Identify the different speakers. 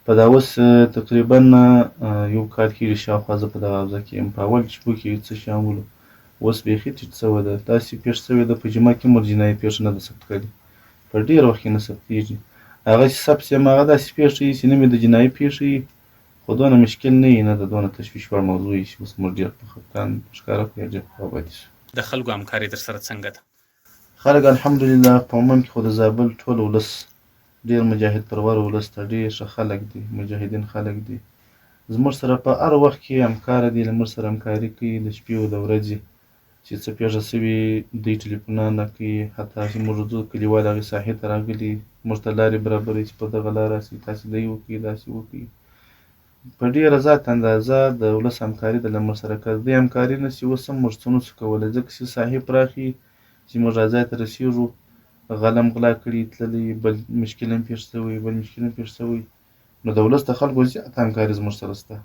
Speaker 1: په دا اوس تقریبا یو کال کېږي شاوخوا زه په دغه حوزه کې یم. په اول شپو کې څه شیان ولو، اوس بیخي ټیټ سوی ده. داسې پېښ سوې ده په جمعه کې عمر جنایي پېښه نه ده ثبت کړې، په ډېر وخت کې نه ثبتېږي. هغه چې ثبت شي هماغه داسې پېښه وي چې نه مې د جنایي پېښه وي، خو دونه مشکل نه وي، نه د دونه تشویش وړ موضوع وي چې اوس موږ ډېر په خفګان ښکاره کړو یا ډېر په خفه پاتې شو.
Speaker 2: د خلکو همکاري در سره څنګه ده؟
Speaker 1: خلک الحمدلله په عموم کې خو د زابل ټول ولس ډېر مجاهد پرور ولس ته ډېر ښه خلک دي، مجاهدین خلک دي. زموږ سره په هر وخت کې همکاره دي، له موږ سره همکاري کوي د شپې او د ورځې. چې څه پېښه سوي دوی ټلیفونونه کوي، حتی چې موږ ځو کلیوال هغې ساحې ته راغلي موږ ته لارې برابروي چې په دغه لار راسئ، تاسې دې وکړئ، داسې وکړئ. په ډېره زیات اندازه د ولس همکاري ده له موږ سره. که دوی همکاري نه شي اوس هم موږ څه نشو کولی، ځکه چې ساحې پراخې چې موږ ځای ته رسېږو. غله غلا کړي تللي، بل مشکل هم پېښ سوی، بل مشکل هم پېښ سوی. نو د ولس د خلکو زیاته همکاري زموږ سره شته.